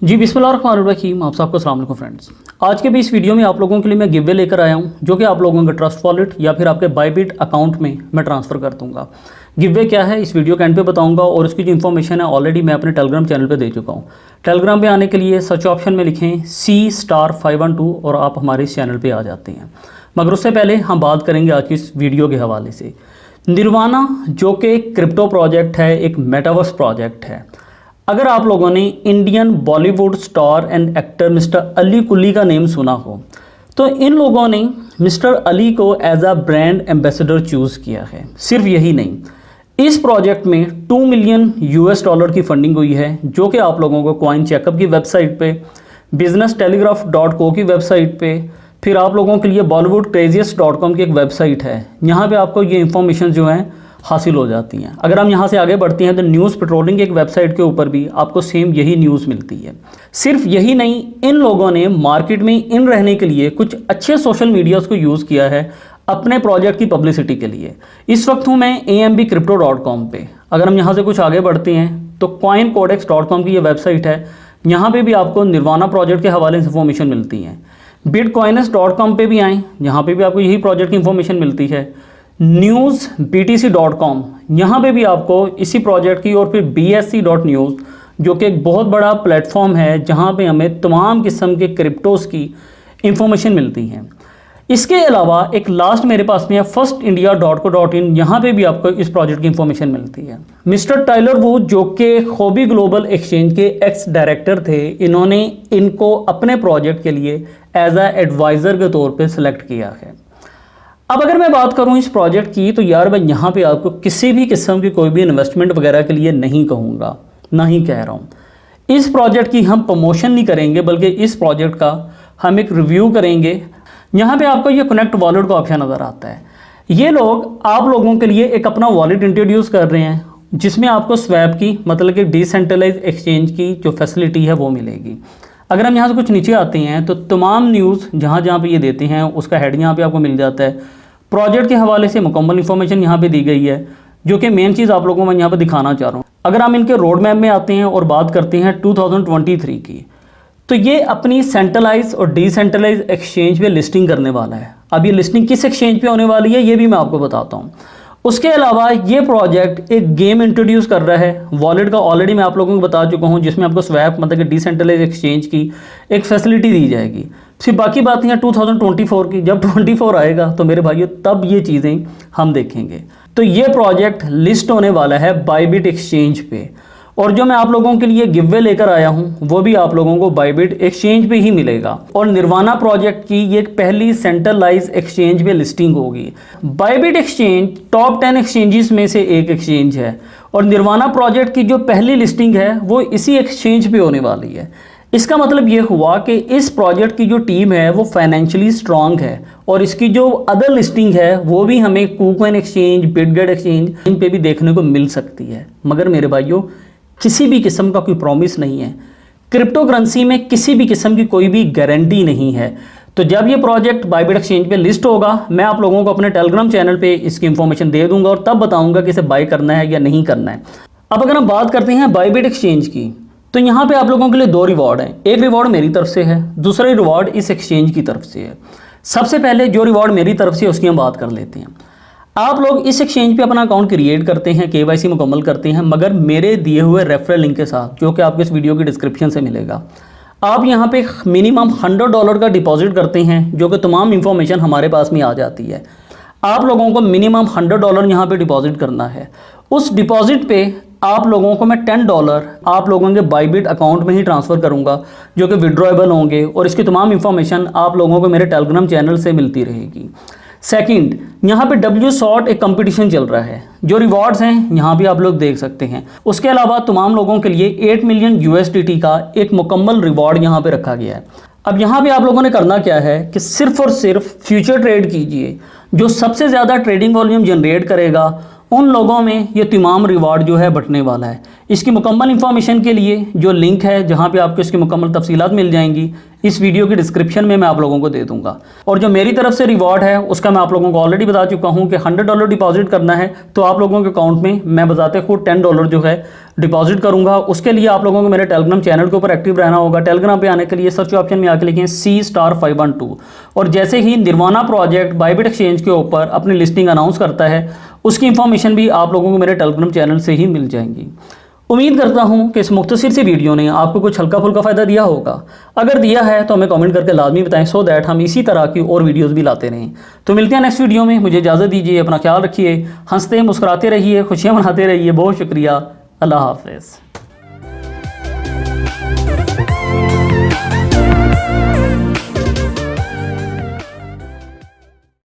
जी बिस्मिल्लाहिर्रहमानिर्रहीम। आप सबको अस्सलाम वालेकुम फ्रेंड्स। आज के भी इस वीडियो में आप लोगों के लिए मैं गिव वे लेकर आया हूं, जो कि आप लोगों के ट्रस्ट वॉलेट या फिर आपके बायबिट अकाउंट में मैं ट्रांसफ़र कर दूंगा। गिव वे क्या है इस वीडियो के एंड पे बताऊंगा, और उसकी जो इन्फॉर्मेशन है ऑलरेडी मैं अपने टेलीग्राम चैनल पे दे चुका हूँ। टेलीग्राम पे आने के लिए सर्च ऑप्शन में लिखें C*512 और आप हमारे इस चैनल पर आ जाते हैं। मगर उससे पहले हम बात करेंगे आज की इस वीडियो के हवाले से निर्वाणा, जो कि क्रिप्टो प्रोजेक्ट है, एक मेटावर्स प्रोजेक्ट है। अगर आप लोगों ने Indian Bollywood star and actor mister Ali Quli का नेम सुना हो, तो इन लोगों ने मिस्टर अली को as a brand ambassador choose किया है। सिर्फ यही नहीं, इस प्रोजेक्ट में $2 मिलियन की फंडिंग हुई है, जो कि आप लोगों को कॉइन चेकअप की वेबसाइट पे, businesstelegraph.co की वेबसाइट पे, फिर आप लोगों के लिए bollywoodcraziest.com की एक वेबसाइट है, यहाँ पे आपको ये इन्फॉर्मेशन जो है हासिल हो जाती हैं। अगर हम यहाँ से आगे बढ़ते हैं तो न्यूज़ पेट्रोलिंग एक वेबसाइट के ऊपर भी आपको सेम यही न्यूज़ मिलती है। सिर्फ यही नहीं, इन लोगों ने मार्केट में इन रहने के लिए कुछ अच्छे सोशल मीडियाज़ को यूज़ किया है अपने प्रोजेक्ट की पब्लिसिटी के लिए। इस वक्त हूँ मैं ambcrypto.com पे। अगर हम यहाँ से कुछ आगे बढ़ते हैं तो coincodex.com की ये वेबसाइट है, यहाँ पर भी आपको निर्वाणा प्रोजेक्ट के हवाले से इन्फॉर्मेशन मिलती है। bitcoiners.com पे भी आएँ, यहाँ पर भी आपको यही प्रोजेक्ट की इन्फॉर्मेशन मिलती है। newsbtc.com, यहाँ पे भी आपको इसी प्रोजेक्ट की, और फिर bsc.news, जो कि एक बहुत बड़ा प्लेटफॉर्म है जहाँ पे हमें तमाम किस्म के क्रिप्टोस की इंफॉर्मेशन मिलती है। इसके अलावा एक लास्ट मेरे पास में है firstindia.co.in, यहाँ पे भी आपको इस प्रोजेक्ट की इंफॉर्मेशन मिलती है। मिस्टर टाइलर वुड, जो कि खोबी ग्लोबल एक्सचेंज के एक्स डायरेक्टर थे, इन्होंने इनको अपने प्रोजेक्ट के लिए एज आ एडवाइज़र के तौर पर सिलेक्ट किया है। अब अगर मैं बात करूं इस प्रोजेक्ट की, तो यार मैं यहाँ पे आपको किसी भी किस्म की कोई भी इन्वेस्टमेंट वगैरह के लिए नहीं कहूँगा, ना ही कह रहा हूँ। इस प्रोजेक्ट की हम प्रमोशन नहीं करेंगे, बल्कि इस प्रोजेक्ट का हम एक रिव्यू करेंगे। यहाँ पे आपको ये कनेक्ट वॉलेट का ऑप्शन नज़र आता है। ये लोग आप लोगों के लिए एक अपना वॉलेट इंट्रोड्यूस कर रहे हैं, जिसमें आपको स्वैप की, मतलब कि डिसेंट्रलाइज एक्सचेंज की जो फैसिलिटी है वो मिलेगी। अगर हम यहाँ से कुछ नीचे आते हैं तो तमाम न्यूज़ जहाँ जहाँ पे ये देते हैं उसका हेड यहाँ पे आपको मिल जाता है। प्रोजेक्ट के हवाले से मुकम्मल इन्फॉर्मेशन यहाँ पे दी गई है, जो कि मेन चीज़ आप लोगों को मैं यहाँ पे दिखाना चाह रहा हूँ। अगर हम इनके रोड मैप में आते हैं और बात करते हैं 2023 की, तो ये अपनी सेंट्रलाइज और डिसेंट्रलाइज एक्सचेंज पे लिस्टिंग करने वाला है। अब ये लिस्टिंग किस एक्सचेंज पे होने वाली है ये भी मैं आपको बताता हूँ। उसके अलावा ये प्रोजेक्ट एक गेम इंट्रोड्यूस कर रहा है वॉलेट का, ऑलरेडी मैं आप लोगों को बता चुका हूँ, जिसमें आपको स्वैप, मतलब कि डिसेंट्रलाइज एक्सचेंज की एक फैसिलिटी दी जाएगी। फिर बाकी बातें हैं 2024 की। जब 24 आएगा तो मेरे भाइयों तब ये चीज़ें हम देखेंगे। तो ये प्रोजेक्ट लिस्ट होने वाला है बायबिट एक्सचेंज पे, और जो मैं आप लोगों के लिए गिव वे लेकर आया हूं वो भी आप लोगों को बायबिट एक्सचेंज पे ही मिलेगा। और निर्वाणा प्रोजेक्ट की ये पहली सेंट्रलाइज एक्सचेंज पे लिस्टिंग होगी। बायबिट एक्सचेंज टॉप 10 एक्सचेंजेस में से एक एक्सचेंज है, और निर्वाणा प्रोजेक्ट की जो पहली लिस्टिंग है वो इसी एक्सचेंज पे होने वाली है। इसका मतलब ये हुआ कि इस प्रोजेक्ट की जो टीम है वो फाइनेंशियली स्ट्रांग है, और इसकी जो अदर लिस्टिंग है वो भी हमें KuCoin एक्सचेंज, बिटगेट एक्सचेंज, इन पे भी देखने को मिल सकती है। मगर मेरे भाइयों किसी भी किस्म का कोई प्रॉमिस नहीं है। क्रिप्टो करेंसी में किसी भी किस्म की कोई भी गारंटी नहीं है। तो जब ये प्रोजेक्ट बायबिट एक्सचेंज पे लिस्ट होगा, मैं आप लोगों को अपने टेलीग्राम चैनल पे इसकी इंफॉर्मेशन दे दूंगा, और तब बताऊंगा कि इसे बाय करना है या नहीं करना है। अब अगर हम बात करते हैं बायबिट एक्सचेंज की, तो यहाँ पे आप लोगों के लिए 2 रिवॉर्ड हैं। एक रिवॉर्ड मेरी तरफ से है, दूसरा रिवॉर्ड इस एक्सचेंज की तरफ से है। सबसे पहले जो रिवॉर्ड मेरी तरफ से है उसकी हम बात कर लेते हैं। आप लोग इस एक्सचेंज पे अपना अकाउंट क्रिएट करते हैं, KYC मुकम्मल करते हैं, मगर मेरे दिए हुए रेफरल लिंक के साथ, जो कि आपको इस वीडियो की डिस्क्रिप्शन से मिलेगा। आप यहाँ पे मिनिमम $100 का डिपॉजिट करते हैं, जो कि तमाम इंफॉर्मेशन हमारे पास में आ जाती है। आप लोगों को मिनिमम $100 यहाँ पे डिपॉजिट करना है। उस डिपॉजिट पे आप लोगों को मैं $10 आप लोगों के बायबिट अकाउंट में ही ट्रांसफ़र करूँगा, जो कि विड्रॉएबल होंगे, और इसकी तमाम इंफॉर्मेशन आप लोगों को मेरे टेलीग्राम चैनल से मिलती रहेगी। सेकंड, यहाँ पे WSOT एक कंपटीशन चल रहा है, जो रिवॉर्ड्स हैं यहाँ भी आप लोग देख सकते हैं। उसके अलावा तमाम लोगों के लिए $8 मिलियन का एक मुकम्मल रिवॉर्ड यहाँ पे रखा गया है। अब यहाँ पे आप लोगों ने करना क्या है कि सिर्फ और सिर्फ फ्यूचर ट्रेड कीजिए। जो सबसे ज़्यादा ट्रेडिंग वॉल्यूम जनरेट करेगा उन लोगों में ये तमाम रिवार्ड जो है बंटने वाला है। इसकी मुकम्मल इन्फॉर्मेशन के लिए जो लिंक है जहाँ पे आपको इसकी मुकम्मल तफसीलात मिल जाएंगी, इस वीडियो की डिस्क्रिप्शन में मैं आप लोगों को दे दूंगा। और जो मेरी तरफ से रिवार्ड है उसका मैं आप लोगों को ऑलरेडी बता चुका हूँ कि $100 डिपॉजिट करना है तो आप लोगों के अकाउंट में मैं बताते खुद $10 जो है डिपॉजिट करूंगा। उसके लिए आप लोगों को मेरे टेलीग्राम चैनल के ऊपर एक्टिव रहना होगा। टेलीग्राम पे आने के लिए सर्च ऑप्शन में आके लिखें C*512 और जैसे ही निर्वाणा प्रोजेक्ट बाइबिट एक्सचेंज के ऊपर अपनी लिस्टिंग अनाउंस करता है उसकी इंफॉर्मेशन भी आप लोगों को मेरे टेलीग्राम चैनल से ही मिल जाएंगी। उम्मीद करता हूं कि इस मुख्तसर सी वीडियो ने आपको कुछ हल्का फुल्का फ़ायदा दिया होगा। अगर दिया है तो हमें कमेंट करके लाजमी बताएं सो दैट हम इसी तरह की और वीडियोस भी लाते रहें। तो मिलते हैं नेक्स्ट वीडियो में। मुझे इजाज़त दीजिए, अपना ख्याल रखिए, हंसते मुस्कुराते रहिए, खुशियाँ मनाते रहिए। बहुत शुक्रिया, अल्लाह हाफ़िज़।